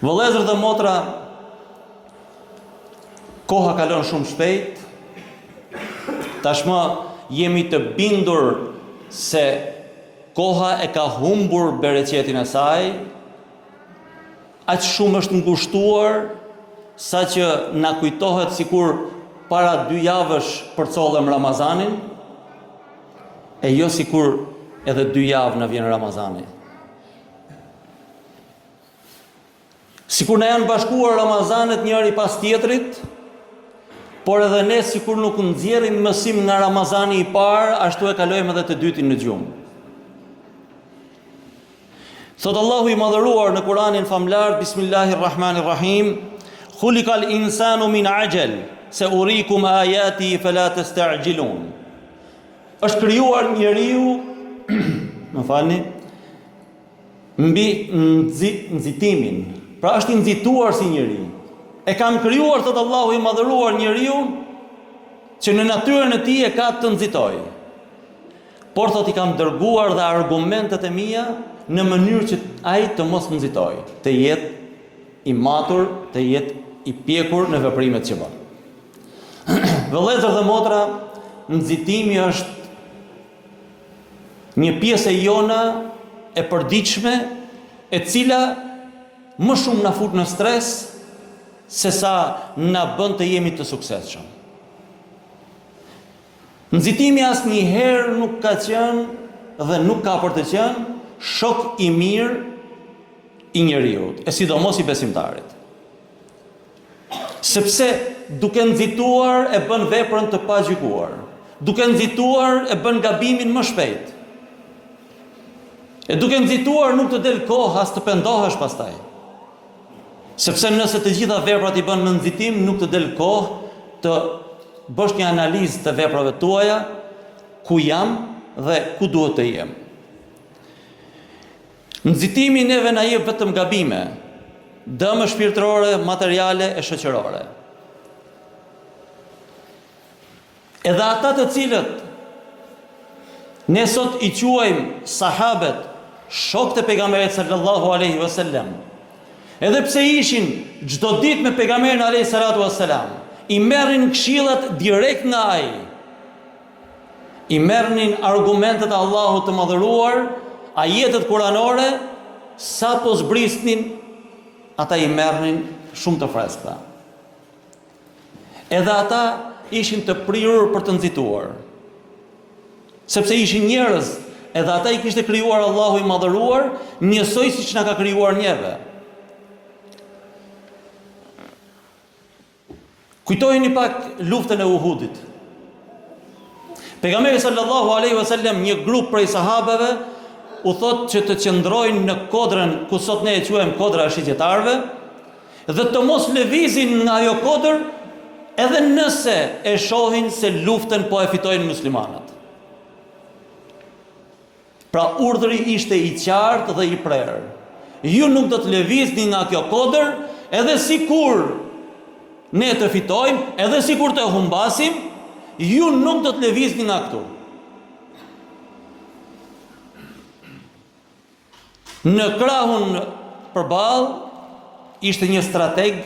Vëllezër dhe motra, koha kalon shumë shpejt. Tashmë jemi të bindur se koha e ka humbur bereqetin e saj. Aq shumë është ngushtuar sa që na kujtohet sikur para 2 javësh përcollëm Ramazanin, e jo sikur edhe 2 javë na vjen Ramazani. Sikur na janë bashkuar Ramazanet njëri pas tjetrit, por edhe ne sikur nuk nxjerrim mësim nga Ramazani i parë, ashtu e kalojmë edhe të dytin në gjumë. Thot Allahu i madhëruar në Kur'anin famlar, Bismillahirrahmanirrahim, Khuliqal insanu min ajal, se urikum ayati fala tasta'jilun. Është krijuar njeriu, më falni, mbi nxitimin. Pra është i nxituar si njeri. E kam krijuar, thot Allahu i madhëruar, njeriu që në natyrën e tij e ka të nxitoj. Por thot i kam dërguar dhe argumentet e mia në mënyrë që ai të mos nxitoj, të jetë i matur, të jetë i pjekur në veprimet që bën. Vëllezër dhe motra, nxitimi është një pjesë e jona e përditshme, e cila më shumë na fut në stres se sa na bën të jemi të suksesshëm. Nxitimi asnjëherë nuk ka qenë dhe nuk ka për të qenë shok i mirë i njeriu, e sidomos i besimtarit. Sepse duke nxituar e bën veprën të pagjykuar. Duke nxituar e bën gabimin më shpejt. E duke nxituar nuk të del kohë as të pendohesh pastaj. Sepse nëse të gjitha veprat i bën në nxitim, nuk të del kohë të bësh një analizë të veprave tuaja, ku jam dhe ku duhet të jem. Nxitimi neve na jep vetëm gabime, dëme shpirtërore, materiale e shoqërore. Edhe ata të cilët ne sot i quajmë sahabet, shokët e pejgamberit sallallahu alaihi wasallam, edhe pse ishin çdo ditë me pejgamberin alayhi salatu wassalam, i merrin këshillat direkt nga ai. I merrnin argumentet e Allahut të madhëruar, ajetet kuranore, sa po zbrisnin, ata i merrnin shumë të freskëta. Edhe ata ishin të prirur për të nxituar. Sepse ishin njerëz, edhe ata i kishte krijuar Allahu i madhëruar, njësoj siç na ka krijuar njerëve. Kujtojeni pak luftën e Uhudit. Pejgamberi sallallahu alaihi wasallam, një grup prej sahabeve, u thot që të qëndrojnë në kodrën ku sot ne e quajmë kodra e shigjetarëve, dhe të mos lëvizin nga ajo kodër, edhe nëse e shohin se luftën po e fitojnë muslimanët. Pra urdhri ishte i qartë dhe i prerë. Ju nuk do të lëvizni nga kjo kodër, edhe sikur ne të fitojmë, edhe sikur të humbasim, ju nuk do të lëvizni nga këtu. Në krahun përballë ishte një strateg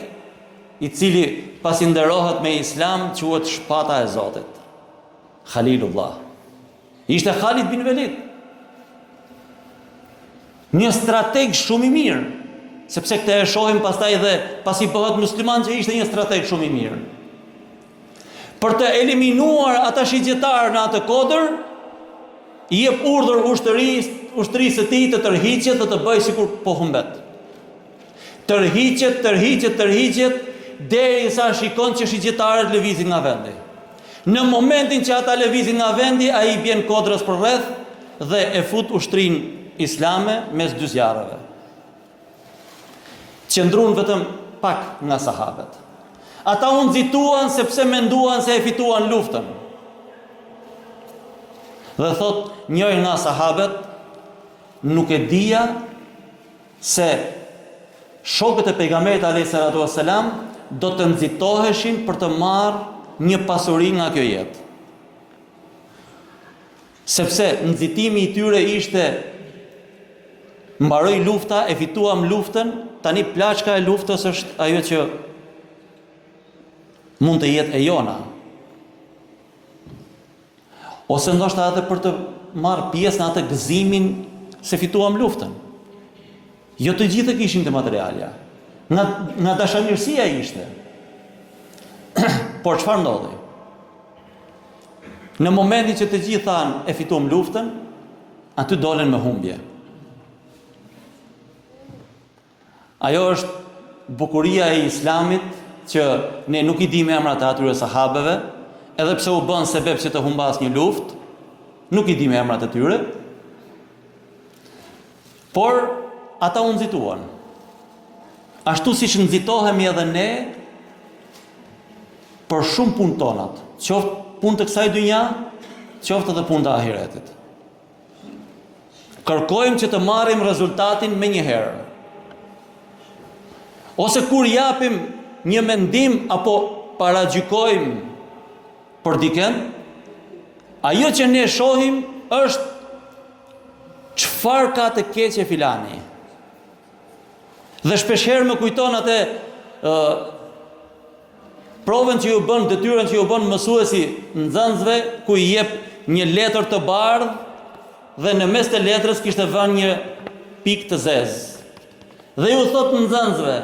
i cili pasi nderohet me Islam quhet shpata e Zotit, Khalilullah. Ishte Khalid bin Velid. Një strateg shumë i mirë, sepse këtë e shohim pastaj dhe pasi bëhet musliman që ishte një strateg shumë i mirë. Për të eliminuar ata shigjetarë në atë kodër, i jep urdhër ushtrisë së tij të tërhiqet dhe të bëjë sikur po humbet. Tërhiqet derisa shikon që shigjetarët lëvizin nga vendi. Në momentin që ata lëvizin nga vendi, ai bjen kodrës përreth dhe e fut ushtrinë islame mes dy zjarreve. Qëndruan vetëm pak nga sahabët. Ata u nxituan sepse menduan se e fituan luftën. Dhe thot njëri nga sahabët, nuk e dija se shokët e pejgamberit alayhis salatu wassalam do të nxitoheshin për të marrë një pasuri nga kjo jetë. Sepse nxitimi i tyre ishte mbaroi lufta, e fituam luftën, tani plaçka e luftës është ajo që mund të jetë e jona. Ose ndoshta edhe për të marrë pjesë në atë gëzimin se fituam luftën. Jo të gjithë kishin të materialja. Nga dashamirësia ishte. Por çfarë ndodhi? Në momentin që të gjithë thanë e fituam luftën, aty dolen me humbje. Ajo është bukuria e Islamit që ne nuk i dimë emrat e atyre sahabeve, edhe pse u bën sebeb që të humbas një luftë, nuk i dimë emrat e tyre, por ata u nxituan. Ashtu siç nxitohemi edhe ne për shumë punë tonat, qoftë punë të kësaj dynja, qoftë edhe punë të ahiretit. Kërkojmë që të marrim rezultatin me një herë. Ose kur japim një mendim apo paragjykojmë për diken, ajo që ne shohim është çfarë ka të keqe filani. Dhe shpeshherë më kujton atë provën që ju bën, detyrën që ju bën mësuesi nxënësve, ku i jep një letër të bardhë dhe në mes të letrës kishte vënë një pikë të zezë. Dhe ju thot nxënësve,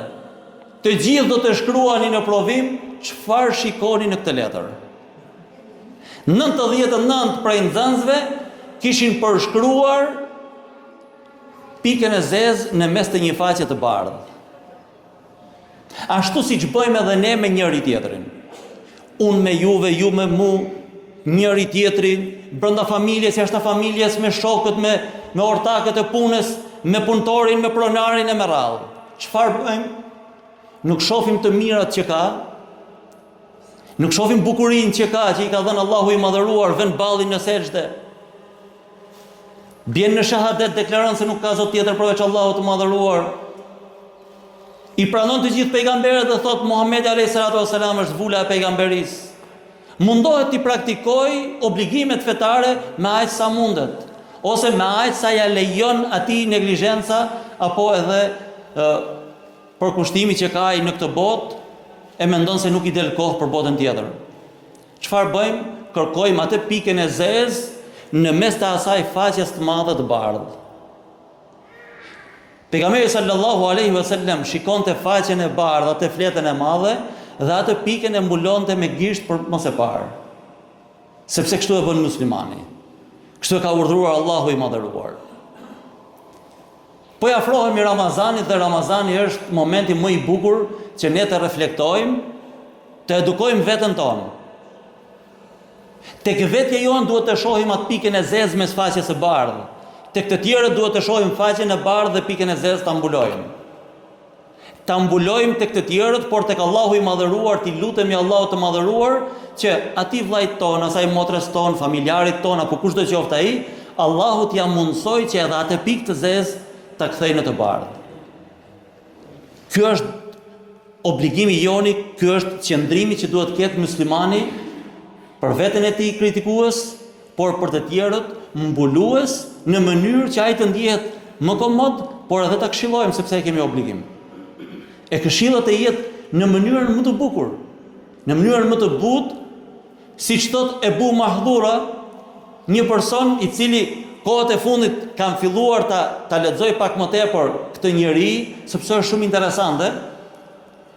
të gjithë do të shkruani në provim çfarë shikoni në këtë letër. 99 prej nxënësve kishin përshkruar pikën e zezë në mes të një faqe të bardhë. Ashtu siç bëjmë edhe ne me njëri tjetrin. Unë me juve, ju me mu, njëri tjetrin, brenda familjes, jashtë familjes, me shokët, me ortakët e punës, me punëtorin, me pronarin e me radhë. Çfarë bëjmë? Nuk shohim të mirat që ka, nuk shohim bukurinë që ka, që i ka dhënë Allahu i madhëruar, vën ballin në sejdë. Bjen në shahadet, deklaron se nuk ka zot tjetër përveç Allahut të madhëruar. I pranon të gjithë pejgamberët dhe thot Muhamedi alayhi salatu wasalam është zvula e pejgamberisë. Mundohet të praktikoj obligimet fetare me aq sa mundet, ose me aq sa ja lejon atij neglizhenca apo edhe për kushtimi që ka ai në këtë botë, e mendon se nuk i del kohë për botën tjetër. Çfarë bëjmë? Kërkojmë atë pikën e zezë në mes të asaj faqes të madhe të bardhë. Pejgamberi sallallahu alaihi wasallam shikonte faqen e bardhë, atë fletën e madhe dhe atë pikën e mbulonte me gisht për mos e parë. Sepse kështu e bën muslimani. Kështu e ka urdhëruar Allahu i madhëruar. Po ja afrohemi Ramazanit dhe Ramazani është momenti më i bukur që ne të reflektojmë, të edukojmë veten tonë. Tek vetja jonë duhet të shohim atë pikën e zezë mes faqes së bardhë. Tek të tjerët duhet të shohim faqen e bardhë dhe pikën e zezë ta mbulojmë. Ta mbulojmë tek të tjerët, por tek Allahu i madhëruar ti lutemi Allahut të madhëruar që atij vllait ton, asaj motrës ton, familjarit ton apo kushdo qoftë ai, Allahu t'ia mundsoj që edhe atë pikë të zezë ta kthej në të bardhë. Ky është obligimi joni, ky është qëndrimi që duhet të ketë muslimani për veten e tij kritikues, por për të tjerët mbulues në mënyrë që ai të ndihet më komod, por edhe ta këshillojmë sepse e kemi obligim. E këshillat e jetë në mënyrën më të bukur, në mënyrën më të butë, siç thot Ebu Mahdhura, një person i cili kohët e fundit kam filluar ta lexoj pak më tepër këtë njerëj, sepse është shumë interesante.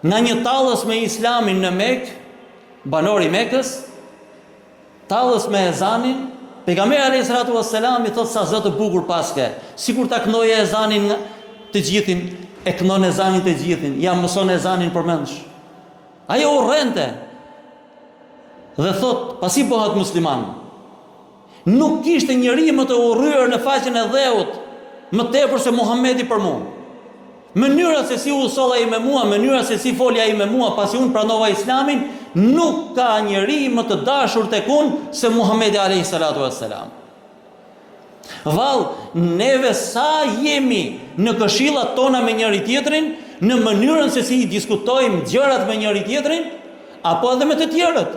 Nga një tallës me Islamin në Mekë, banori i Mekës, tallës me ezanin, pejgamberi alayhi salatu wassalam i thot sa zot të bukur paske, sikur ta knoje ezanin të gjithin, e knon ezanin të gjithin, ja mëson ezanin përmendsh. Ajo urrente. Dhe thot, pasi bëhet musliman, nuk kishte njeri më të urryer në faqen e dheut më tepër se Muhamedi për mua. Mënyra se si u solla ai me mua, mënyra se si folja ai me mua pasi unë pranova Islamin, nuk ka njeri më të dashur tek unë se Muhamedi alayhi salatu wassalam. Vallë, neve sa jemi në këshillat tona me njëri tjetrin, në mënyrën se si diskutojmë gjërat me njëri tjetrin, apo edhe me të tjerët.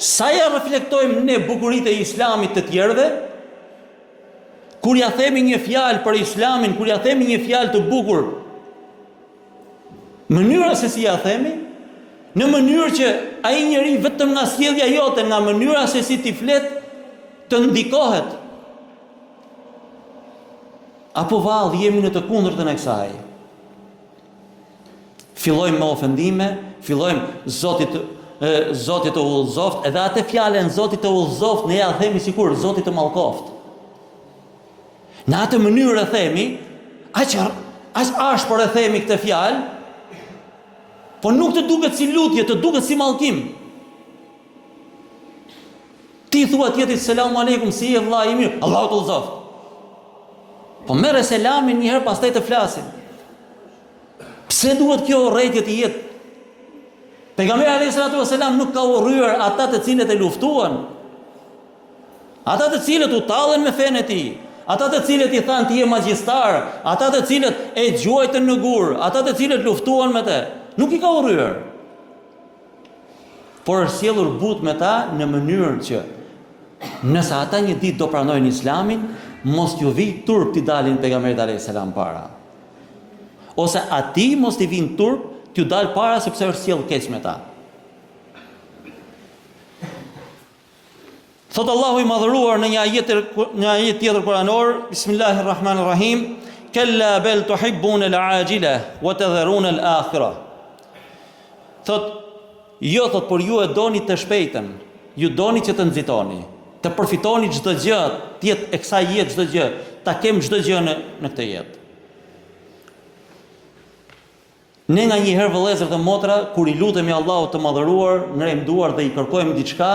Sa ja reflektojmë ne bukuritë e Islamit të tjerëve, Kur ja themi një fjalë për Islamin, kur ja themi një fjalë të bukur, mënyra se si ja themi, në mënyrë që ai njeri vetëm nga sjellja jote, nga mënyra se si ti flet, të ndikohet. Apo vallë jemi në të kundërtën e kësaj. Fillojmë me ofendime, fillojmë Zoti të udhëzoft, edhe atë fjalën Zoti të udhëzoft ne ja themi sikur Zoti të mallkoft. Në atë mënyrë e themi, aq ashpër e themi këtë fjalë, po nuk të duket si lutje, të duket si mallkim. Ti thua tjetrit selam aleikum, si je vllai i mirë, Allahu të udhëzoft. Po merre selamin një herë pastaj të flasim. Pse duhet kjo urrëtie të jetë? Pejgamberi alayhis salatu wasalam nuk ka urryer ata të cilët e luftuan. Ata të cilët u tallen me fenë e tij, ata të cilët i thanë ti je magjistar, ata të cilët e gjuajtën në gur, ata të cilët luftuan me të. Nuk i ka urryer. Por është sjellur but me ta në mënyrën që nëse ata një ditë do pranojnë Islamin, mos t'ju vi turp t'i dalin pejgamberit alayhis salam para. Ose ati mos t'i vinë turp t'ju dal para sepse është sjell keq me ta. Thot Allahu i madhëruar në një ajet tjetër kuranor, Bismillahirrahmanirrahim, Kalla bel tuhibbuna al-ajila wa tadharuna al-akhirah. Thot, jo thot, por ju e doni të shpejtën, ju doni që të nxitoni, të përfitoni çdo gjë, të jetë e kësaj jetë çdo gjë, ta kem çdo gjë në këtë jetë. Ne nga një herë vëllezër dhe motra, kur i lutemi Allahut të madhëruar, ngrem duar dhe i kërkojmë diçka,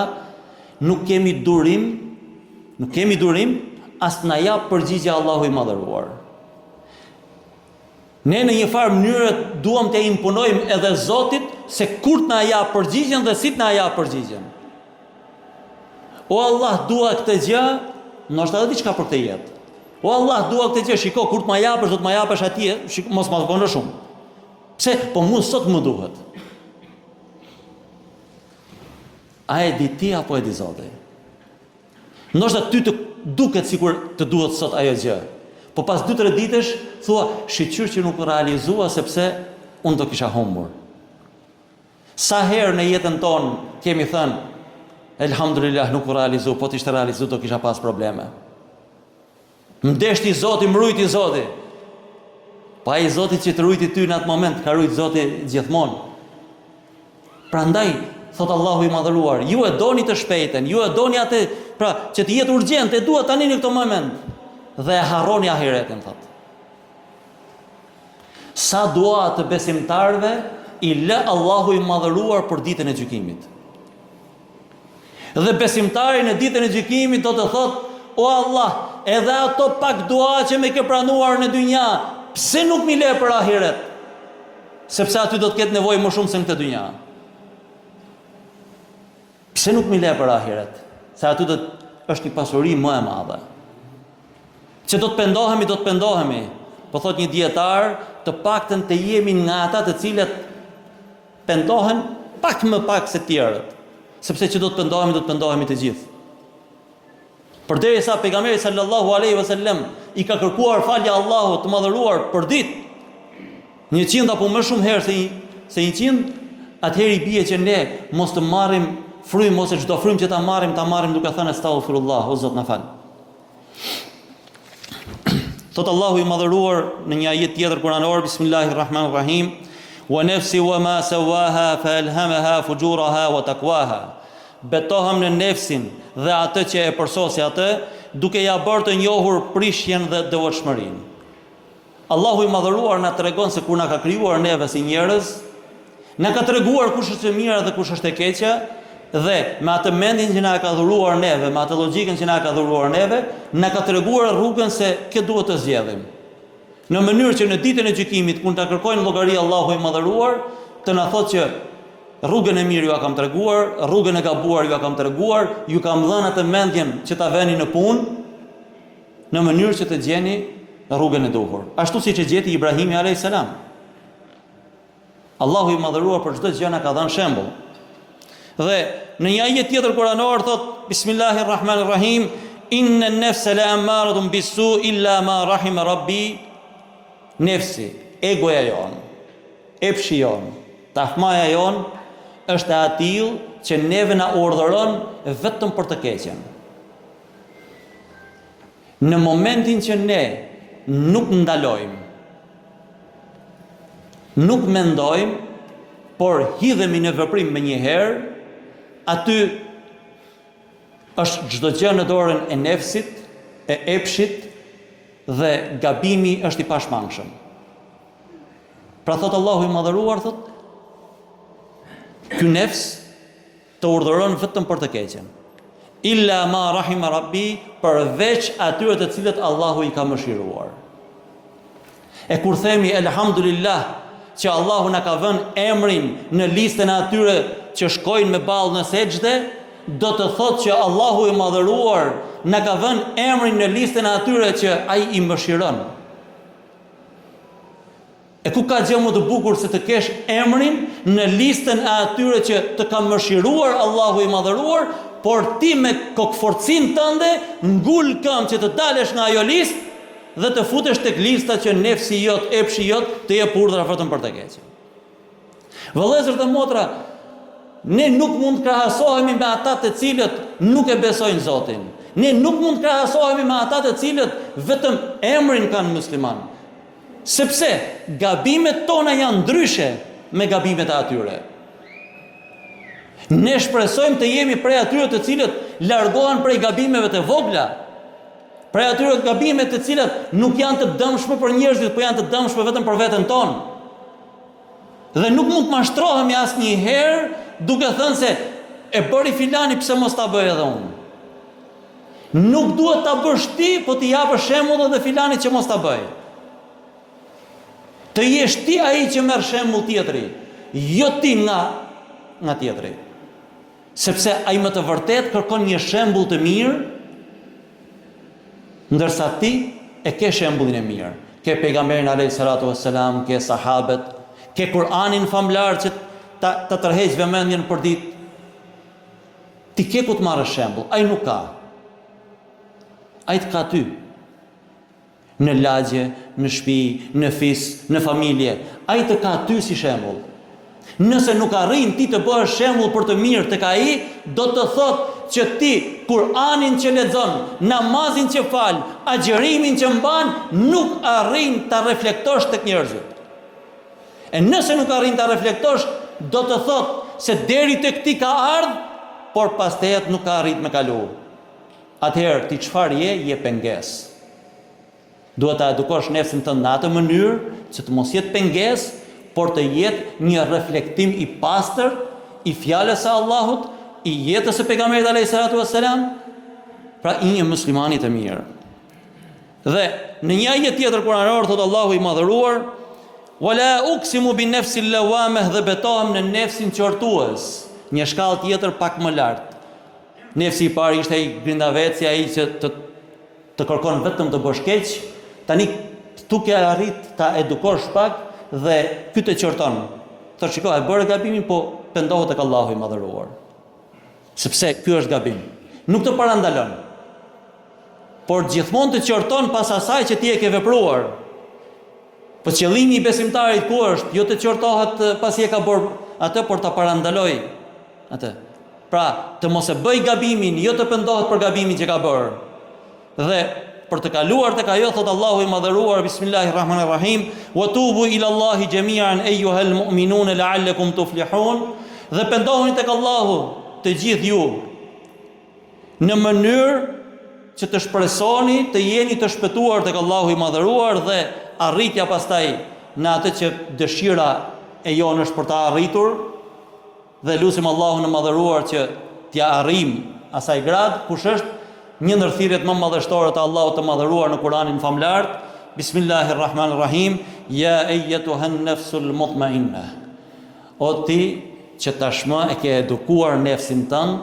nuk kemi durim, as na jap përgjigje Allahu i madhëruar. Ne në një farë mënyrë duam të imponojmë edhe Zotit se kur t'na jap përgjigjen dhe si t'na jap përgjigjen. O Allah, dua këtë gjë, ndoshta edhe diçka për këtë jetë. O Allah, dua këtë gjë, shiko kur t'ma japësh, do t'ma japësh atje, mos ma bënë shumë. Pse? Po mu sot më duhet. A e di ti apo e di Zoti? Ndoshta ty të duket sikur të duhet sot ajo gjë. Po pas 2-3 ditësh thua, shiqyr që nuk realizua sepse unë do kisha humbur. Sa herë në jetën tonë kemi thënë, elhamdulillah nuk realizu, po t'ishte realizu do kisha pas probleme. Mdeshti Zoti, mrujti Zoti. Pa i Zoti që të rujti ty në atë moment, ka rujt Zoti gjithmonë. Prandaj, thot Allahu i madhëruar, ju e doni të shpejten, ju e doni atë, pra që të jetë urgjent, e dua tani në këtë moment. Dhe e harroni ahiretin, thot. Sa dua të besimtarve i lë Allahu i madhëruar për ditën e gjykimit. Dhe besimtari në ditën e gjykimit do të thot, o Allah, edhe ato pak dua që me ke pranuar në dynja, pse nuk mi le për ahiret? Sepse aty do të ketë nevojë më shumë se në këtë dynja. Pse nuk mi le për ahiret? Se aty është një pasuri më e madhe. Që do të pendohemi. Po thot një dietar, të paktën të jemi nga ata të cilët pendohen pak më pak se tjerët. Sepse që do të pendohemi të gjithë. Përderisa pejgamberi sallallahu alaihi wasallam i ka kërkuar falja Allahut të madhëruar për ditë 100 apo më shumë herë se 100, atëherë i bie që ne mos të marrim frymë ose çdo frymë që ta marrim duke thënë astaghfirullah, o Zot na fal. Thot Allahu i madhëruar në një ajet tjetër kuranor, Bismillahirrahmanirrahim, wa nafsi wa ma sawaha fa alhamaha fujuraha wa taqwaha. Betohem në nefsin dhe atë që e përsosi atë, duke ja bërë të njohur prishjen dhe devotshmërinë. Allahu i madhëruar na tregon se kur na ka krijuar neve si njerëz, na ka treguar kush është e mira dhe kush është e keqja, dhe me atë mendin që na ka dhuruar neve, me atë logjikën që na ka dhuruar neve, na ka treguar rrugën se kë duhet të zgjedhim. Në mënyrë që në ditën e gjykimit, kur ta kërkojnë llogari Allahu i madhëruar, të na thotë që rrugën e mirë ju a kam treguar, rrugën e gabuar ju a kam treguar, ju kam dhënë atë mendjen që ta veni në punë, në mënyrë që të gjeni rrugën e duhur. Ashtu siç e gjeti Ibrahimi alayhis salam. Allahu i madhëruar për çdo gjë na ka dhënë shembull. Dhe në një ajet tjetër kuranor thot Bismillahirrahmanirrahim, Inna an-nafsa la'ammaratun bis-su' illa ma rahima rabbi. Nefsi, egoja jon, epshi jon, tahmaja jon është e atill që neve na urdhëron vetëm për të keqen. Në momentin që ne nuk ndalojmë, nuk mendojmë, por hidhemi në veprim me një herë, aty është çdo gjë në dorën e nefsit, e epshit, dhe gabimi është i pashmangshëm. Pra thot Allahu i madhëruar, thot, ky nefs të urdhëron vetëm për të keqen. Illa ma rahima rabbi, përveç atyre të cilët Allahu i ka mëshiruar. E kur themi elhamdulillah që Allahu na ka vënë emrin në listën e atyre që shkojnë me ballë në sejdë, do të thotë që Allahu i madhëruar na ka vënë emrin në listën e atyre që ai i mëshiron. E ku ka gjë më të bukur se të kesh emrin në listën e atyre që të ka mëshiruar Allahu i madhëruar, por ti me kokforcin tënde ngul këmbë që të dalësh nga ajo listë dhe të futesh tek lista që nefsi jot, epshi jot të jep urdhra vetëm për të keqen. Vëllezër dhe motra, ne nuk mund të krahasohemi me ata të cilët nuk e besojnë Zotin. Ne nuk mund të krahasohemi me ata të cilët vetëm emrin kanë musliman. Sepse gabimet tona janë ndryshe me gabimet e atyre. Ne shpresojmë të jemi prej atyre të cilët largohen prej gabimeve të vogla, prej atyre gabimet të cilat nuk janë të dëmshme për njerëzit, por janë të dëmshme vetëm për veten tonë. Dhe nuk mund të mashtrohemi asnjëherë duke thënë se e bëri filani, pse mos ta bëj edhe unë. Nuk duhet ta bësh ti, po t'i japësh shembull edhe filanit që mos ta bëj. Të jesh ti ai që merr shembull tjetri, jo ti nga tjetri. Sepse ai më të vërtet kërkon një shembull të mirë, ndërsa ti e ke shembullin e mirë. Ke pejgamberin alayhis salatu wassalam, ke sahabët, ke Kur'anin famlar që ta tërheq vëmendjen për ditë. Ti ke ku të marrësh shembull, ai nuk ka. Ai të ka ty. Në lagje, në shtëpi, në fis, në familje, ai të ka ty si shembull. Nëse nuk arrin ti të bëhesh shembull për të mirë tek ai, do të thotë që ti Kur'anin që lexon, namazin që fal, agjërimin që mban, nuk arrin ta reflektosh tek njerëzit. E nëse nuk arrin ta reflektosh, do të thotë se deri tek ti ka ardhur, por pastaj nuk ka arrit me kalu. Atëherë ti çfarë je pengesë. Duhet ta edukosh nefsin tënd në atë mënyrë që të mos jetë pengesë, por të jetë një reflektim i pastër i fjalës së Allahut, i jetës së pejgamberit alayhis salatu wassalam, pra i një muslimani të mirë. Dhe në një ajet tjetër kuranor thot Allahu i madhëruar, "Wala uqsimu bin nafsil lawamah", dhe betohem në nefsin qortues, një shkallë tjetër pak më lart. Nefsi i parë ishte ai grindaveci, ai që të kërkon vetëm të bësh keq, tani tu ke arrit ta edukosh pak dhe ky të qorton. Thotë shikoj, e bëre gabimin, po pendohet tek Allahu i madhëruar. Sepse ky është gabim. Nuk të parandalon. Por gjithmonë të qorton pas asaj që ti e ke vepruar. Po qëllimi i besimtarit ku është? Jo të qortohet pasi e ka bërë atë, por ta parandaloj atë. Pra, të mos e bëj gabimin, jo të pendohet për gabimin që ka bërë. Dhe për të kaluar tek ajo thot Allahu i madhëruar, Bismillahirrahmanirrahim, "Wa tubu ila Allahi jami'an ayyuhal mu'minun la'allakum tuflihun", dhe pendohuni tek Allahu të gjithë ju në mënyrë që të shpresoni të jeni të shpëtuar tek Allahu i madhëruar dhe arritja pastaj në atë që dëshira e jonë është për ta arritur, dhe lutim Allahun e madhëruar që t'ja arrijm asaj grad kush është një ndër thirrjet më madhështore të Allahut të madhëruar në Kur'anin famlar. Bismillahirrahmanirrahim, "Ya ayyatuhan nafsul mutma'inna", o ti që tashmë e ke edukuar nefsin tënd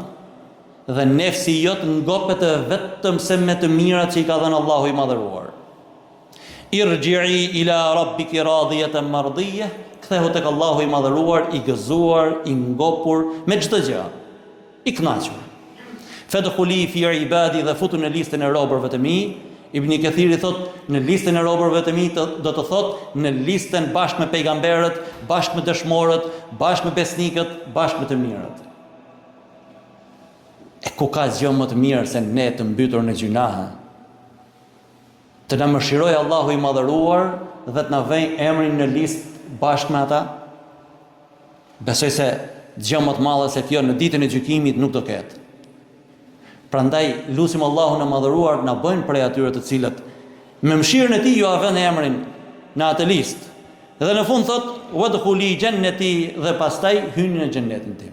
dhe nefsi jot ngopet vetëm se me të mirat që i ka dhënë Allahu i madhëruar. "Irji'i ila rabbiki radiyatan mardiyah", kthehu tek Allahu i madhëruar, i gëzuar, i ngopur me çdo gjë, i kënaqur. Fadkhuli fi ibadi, dhe futu në listën e robërve të mi. Ibn Kathiri thot në listën e robërve të mi do të thot në listën bashkë me pejgamberët, bashkë me dëshmorët, bashkë me besnikët, bashkë me të mirët. E ku ka gjë më të mirë se ne të mbytur në gjunahe? Të na mëshiroj Allahu i madhëruar dhe të na vëj emrin në listë bashkë me ata? Besoj se gjë më të madhe se kjo në ditën e gjykimit nuk do ketë. Prandaj lutim Allahun e madhëruar na bëjnë prej atyre të cilët me mëshirën e tij ju avën emrin në atë listë. Dhe në fund thot wadkhuli jannati, dhe pastaj hyni në xhenetin tim.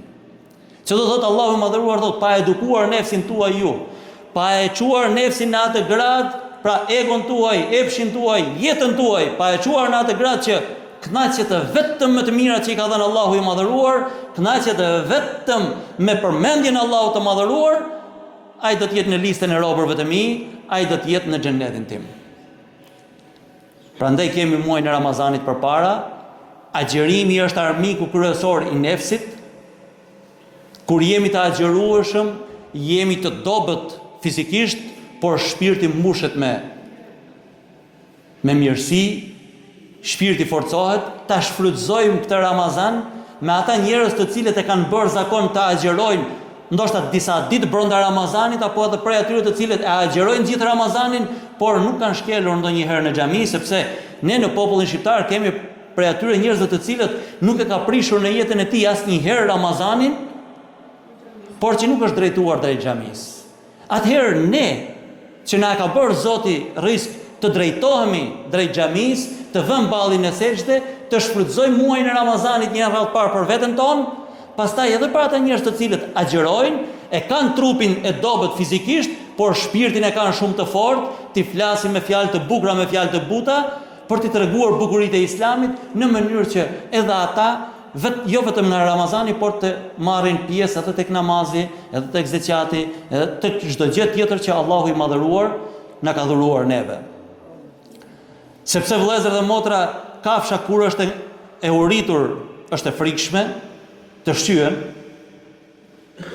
Që do thot Allahu i madhëruar thot pa edukuar nefsin tuaj ju, pa e quar nefsin në atë grad, pra egon tuaj, epshin tuaj, jetën tuaj, pa e quar në atë grad që kënaqet vetëm me të mirat që i ka dhënë Allahu i madhëruar, kënaqet vetëm me përmendjen e Allahut të madhëruar, ai do të jetë në listën e robërve të mi, ai do të jetë në xhenetin tim. Prandaj kemi muajin e Ramazanit përpara. Agjerimi është armiku kryesor i nefsit. Kur jemi të agjerueshëm, jemi të dobët fizikisht, por shpirti mbushet me mirësi, shpirti forcohet. Ta shfrytëzojmë këtë Ramazan me ata njerëz të cilët e kanë bërë zakon të agjerojnë, ndoshta disa ditë brenda Ramazanit, apo edhe prej atyre të cilët e agjerojnë gjithë Ramazanin, por nuk kanë shkelur ndonjëherë në xhami, sepse ne në popullin shqiptar kemi prej atyre njerëzve të cilët nuk e ka prishur në jetën e tij asnjëherë Ramazanin, por që nuk është drejtuar drejt xhamis. Atëherë ne, që na ka bërë Zoti risk të drejtohemi drejt xhamis, të vëmë ballin në sejdë, të shfrytëzojmë muajin e Ramazanit një radhë parë për veten tonë, pastaj edhe për ata njerëz të cilët agjerojnë, e kanë trupin e dobët fizikisht, por shpirtin e kanë shumë të fortë, ti flasin me fjalë të bukura, me fjalë të buta, për t'i treguar bukuritë e Islamit, në mënyrë që edhe ata jo vetëm në Ramazani, por të marrin pjesë edhe tek namazi, edhe tek zeqati, edhe tek çdo gjë tjetër që Allahu i madhëruar na ka dhuruar neve. Sepse vëllezër dhe motra, kafsha kur është e uritur është e frikshme, të shqyen,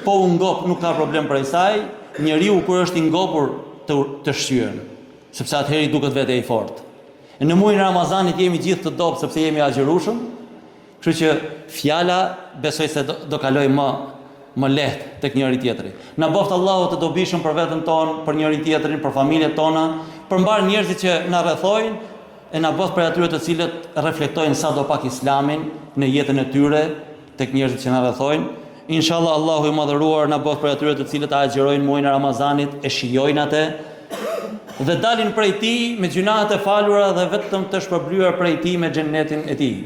po u ngop nuk ka problem për saj, njeriu kur është i ngopur të shqyen, sepse atëherë i duket vetë i fortë. Në muajin e Ramazanit jemi gjithë të dobët sepse jemi agjerueshëm, kështu që fjala besoj se do kaloj më lehtë tek njëri tjetri. Na boft Allahu të dobishëm për veten tonë, për njëri tjetrin, për familjet tona, për mbar njerëzit që na rrethojnë, e na boft për atyre të cilët reflektojnë sadopak Islamin në jetën e tyre tek njerëzit që na rrethojnë. Inshallah Allahu i madhëruar na boft për atyre të cilët agjerojnë muajin e Ramazanit, e shijojnë atë dhe dalin prej tij me gjunahet e falura dhe vetëm të shpërblyer prej tij me xhenetin e tij.